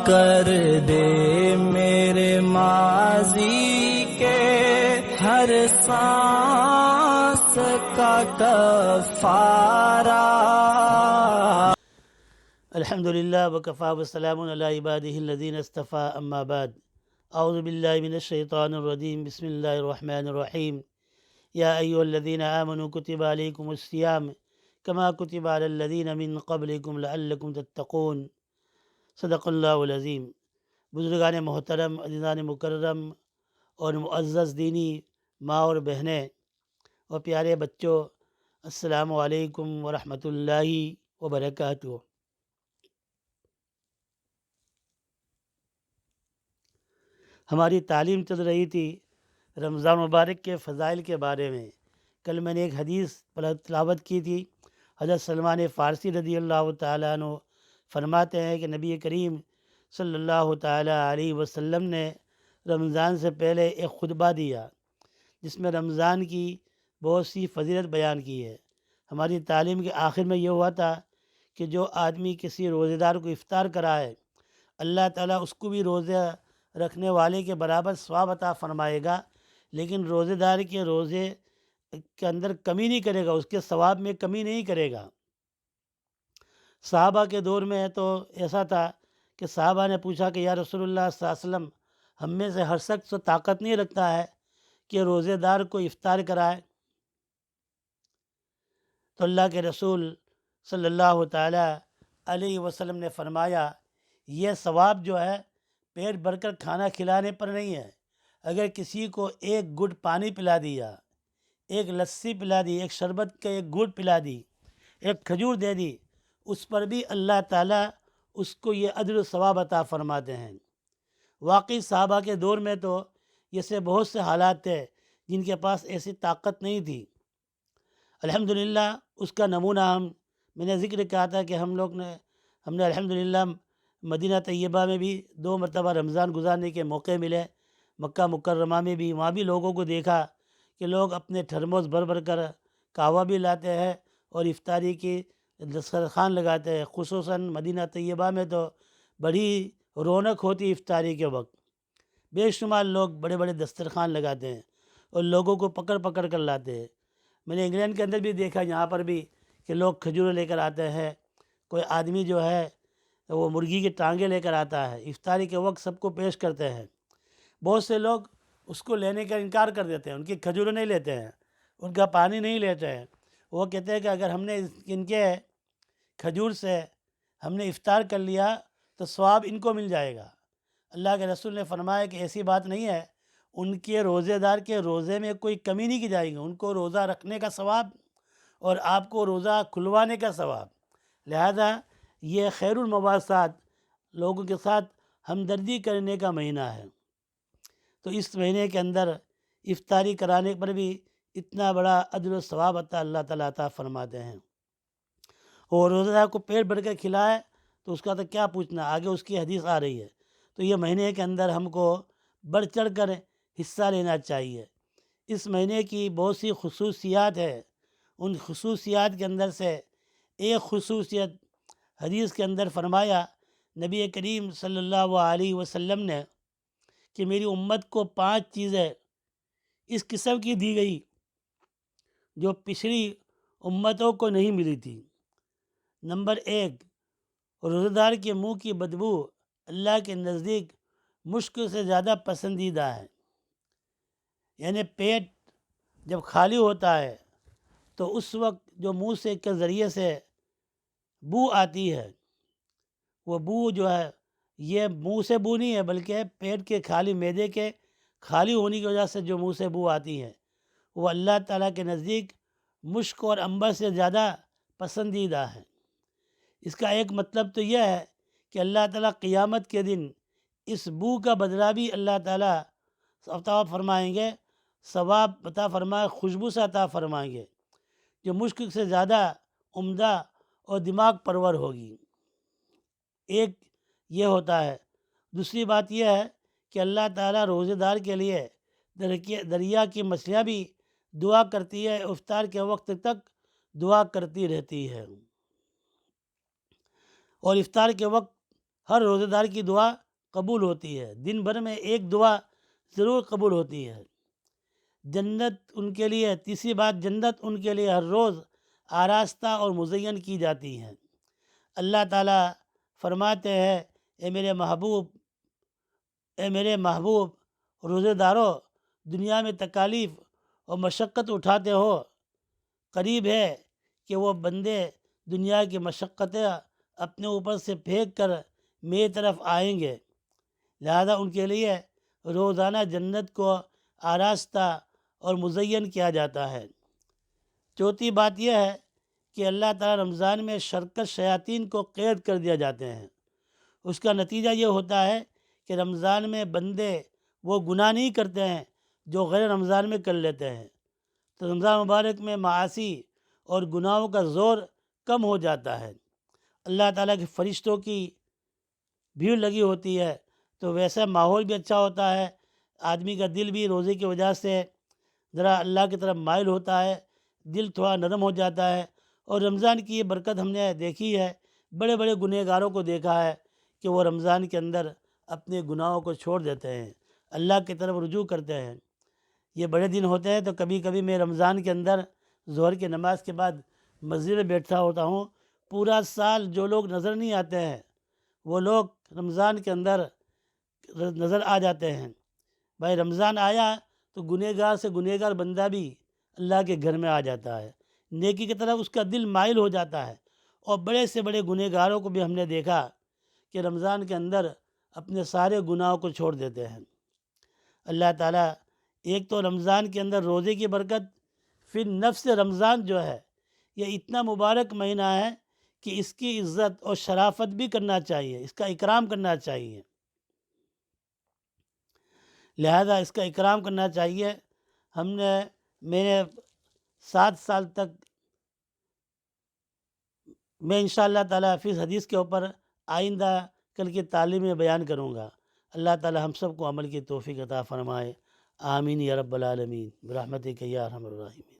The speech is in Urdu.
کر دے میرے ماضی کے ہر سانس کا کفارہ۔ الحمدللہ وکفا وسلام علی عبادہ الذین اصطفیٰ، اما بعد، اعوذ باللہ من الشیطان الرجیم، بسم اللہ الرحمن الرحیم۔ یا ایھا الذین آمنوا کتب علیکم الصیام کما کتب علی الذین من قبلکم لعلکم تتقون۔ صدق اللہ العظیم۔ بزرگان محترم، عزیزان مکرم اور معزز دینی ماں اور بہنیں اور پیارے بچوں، السلام علیکم ورحمۃ اللہ وبرکاتہ۔ ہماری تعلیم چل رہی تھی رمضان مبارک کے فضائل کے بارے میں۔ کل میں نے ایک حدیث تلاوت کی تھی۔ حضرت سلمان فارسی رضی اللہ تعالیٰ عنہ فرماتے ہیں کہ نبی کریم صلی اللہ تعالیٰ علیہ وسلم نے رمضان سے پہلے ایک خطبہ دیا جس میں رمضان کی بہت سی فضیلت بیان کی ہے۔ ہماری تعلیم کے آخر میں یہ ہوا تھا کہ جو آدمی کسی روزے دار کو افطار کرائے، اللہ تعالیٰ اس کو بھی روزہ رکھنے والے کے برابر ثواب عطا فرمائے گا، لیکن روزے دار کے روزے کے اندر کمی نہیں کرے گا، اس کے ثواب میں کمی نہیں کرے گا۔ صحابہ کے دور میں تو ایسا تھا کہ صحابہ نے پوچھا کہ یا رسول اللہ صلی اللہ علیہ وسلم، ہم میں سے ہر شخص تو طاقت نہیں رکھتا ہے کہ روزے دار کو افطار کرائے۔ تو اللہ کے رسول صلی اللہ تعالیٰ علیہ وسلم نے فرمایا، یہ ثواب جو ہے پیٹ بھر کر کھانا کھلانے پر نہیں ہے۔ اگر کسی کو ایک گھٹ پانی پلا دیا، ایک لسی پلا دی، ایک شربت کا ایک گھٹ پلا دی، ایک کھجور دے دی، اس پر بھی اللہ تعالیٰ اس کو یہ اجر و ثواب عطا فرماتے ہیں۔ واقعی صحابہ کے دور میں تو ایسے بہت سے حالات تھے جن کے پاس ایسی طاقت نہیں تھی۔ الحمدللہ اس کا نمونہ میں نے ذکر کیا تھا کہ ہم نے الحمدللہ مدینہ طیبہ میں بھی 2 مرتبہ رمضان گزارنے کے موقع ملے۔ مکہ مکرمہ میں بھی، وہاں بھی لوگوں کو دیکھا کہ لوگ اپنے تھرموس بھر بھر کر قہوہ بھی لاتے ہیں اور افطاری کی دسترخوان لگاتے ہیں۔ خصوصاً مدینہ طیبہ میں تو بڑی رونق ہوتی افطاری کے وقت، بے شمار لوگ بڑے بڑے دسترخوان لگاتے ہیں اور لوگوں کو پکڑ پکڑ کر لاتے ہیں۔ میں نے انگلینڈ کے اندر بھی دیکھا، یہاں پر بھی، کہ لوگ کھجور لے کر آتے ہیں، کوئی آدمی جو ہے وہ مرغی کی ٹانگیں لے کر آتا ہے، افطاری کے وقت سب کو پیش کرتے ہیں۔ بہت سے لوگ اس کو لینے کا انکار کر دیتے ہیں، ان کی کھجور نہیں لیتے ہیں، ان کا پانی نہیں لیتے ہیں۔ وہ کہتے ہیں کہ اگر ہم نے ان کے کھجور سے ہم نے افطار کر لیا تو ثواب ان کو مل جائے گا۔ اللہ کے رسول نے فرمایا کہ ایسی بات نہیں ہے، ان کے روزے دار کے روزے میں کوئی کمی نہیں کی جائے گی، ان کو روزہ رکھنے کا ثواب اور آپ کو روزہ کھلوانے کا ثواب۔ لہذا یہ خیر المواسات، لوگوں کے ساتھ ہمدردی کرنے کا مہینہ ہے۔ تو اس مہینے کے اندر افطاری کرانے پر بھی اتنا بڑا اجر و ثواب اللہ تعالیٰ عطا فرماتے ہیں۔ اور روزہ دار کو پیٹ بھر کے کھلائے تو اس کا تو کیا پوچھنا، آگے اس کی حدیث آ رہی ہے۔ تو یہ مہینے کے اندر ہم کو بڑھ چڑھ کر حصہ لینا چاہیے۔ اس مہینے کی بہت سی خصوصیات ہے، ان خصوصیات کے اندر سے ایک خصوصیت حدیث کے اندر فرمایا نبی کریم صلی اللہ علیہ وسلم نے کہ میری امت کو 5 چیزیں اس قسم کی دی گئی جو پچھلی امتوں کو نہیں ملی تھی۔ نمبر 1، روزہ دار کے منہ کی بدبو اللہ کے نزدیک مشک سے زیادہ پسندیدہ ہے۔ یعنی پیٹ جب خالی ہوتا ہے تو اس وقت جو منہ سے کے ذریعے سے بو آتی ہے، وہ بو جو ہے یہ منہ سے بو نہیں ہے بلکہ پیٹ کے خالی، معدے کے خالی ہونے کی وجہ سے جو منہ سے بو آتی ہے، وہ اللہ تعالیٰ کے نزدیک مشک اور عنبر سے زیادہ پسندیدہ ہے۔ اس کا ایک مطلب تو یہ ہے کہ اللہ تعالیٰ قیامت کے دن اس بو کا بدلہ بھی اللہ تعالیٰ عطا فرمائیں گے، ثواب عطا فرمائے، خوشبو سے عطا فرمائیں گے جو مشک سے زیادہ عمدہ اور دماغ پرور ہوگی۔ ایک یہ ہوتا ہے۔ دوسری بات یہ ہے کہ اللہ تعالیٰ روزے دار کے لیے دریا کی مچھلیاں بھی دعا کرتی ہے، افطار کے وقت تک دعا کرتی رہتی ہے۔ اور افطار کے وقت ہر روزے دار کی دعا قبول ہوتی ہے، دن بھر میں ایک دعا ضرور قبول ہوتی ہے۔ جنت ان کے لیے، تیسری بات، جنت ان کے لیے ہر روز آراستہ اور مزین کی جاتی ہے۔ اللہ تعالیٰ فرماتے ہیں، اے میرے محبوب روزے دارو، دنیا میں تکالیف اور مشقت اٹھاتے ہو، قریب ہے کہ وہ بندے دنیا کی مشقتیں اپنے اوپر سے پھینک کر میری طرف آئیں گے، لہذا ان کے لیے روزانہ جنت کو آراستہ اور مزین کیا جاتا ہے۔ چوتھی بات یہ ہے کہ اللہ تعالیٰ رمضان میں شرکت شیاطین کو قید کر دیا جاتے ہیں۔ اس کا نتیجہ یہ ہوتا ہے کہ رمضان میں بندے وہ گناہ نہیں کرتے ہیں جو غیر رمضان میں کر لیتے ہیں، تو رمضان مبارک میں معاصی اور گناہوں کا زور کم ہو جاتا ہے۔ اللہ تعالیٰ کے فرشتوں کی بھیڑ لگی ہوتی ہے، تو ویسا ماحول بھی اچھا ہوتا ہے، آدمی کا دل بھی روزے کی وجہ سے ذرا اللہ کی طرف مائل ہوتا ہے، دل تھوڑا نرم ہو جاتا ہے۔ اور رمضان کی یہ برکت ہم نے دیکھی ہے، بڑے بڑے گنہگاروں کو دیکھا ہے کہ وہ رمضان کے اندر اپنے گناہوں کو چھوڑ دیتے ہیں، اللہ کی طرف رجوع کرتے ہیں۔ یہ بڑے دن ہوتے ہیں، تو کبھی کبھی میں رمضان کے اندر ظہر کی نماز کے بعد مسجد میں بیٹھا ہوتا ہوں، پورا سال جو لوگ نظر نہیں آتے ہیں وہ لوگ رمضان کے اندر نظر آ جاتے ہیں۔ بھائی رمضان آیا تو گنہگار سے گنہگار بندہ بھی اللہ کے گھر میں آ جاتا ہے، نیکی کی طرف اس کا دل مائل ہو جاتا ہے۔ اور بڑے سے بڑے گنہگاروں کو بھی ہم نے دیکھا کہ رمضان کے اندر اپنے سارے گناہوں کو چھوڑ دیتے ہیں۔ اللہ تعالیٰ ایک تو رمضان کے اندر روزے کی برکت، پھر نفس رمضان جو ہے یہ اتنا مبارک مہینہ ہے کہ اس کی عزت اور شرافت بھی کرنا چاہیے، اس کا اکرام کرنا چاہیے، لہذا اس کا اکرام کرنا چاہیے۔ میں نے 7 سال تک میں انشاءاللہ تعالیٰ حفیظ حدیث کے اوپر آئندہ کل کی تعلیم میں بیان کروں گا۔ اللہ تعالیٰ ہم سب کو عمل کی توفیق عطا فرمائے، آمین یا رب العالمین، برحمتک یا ارحم الراحمین۔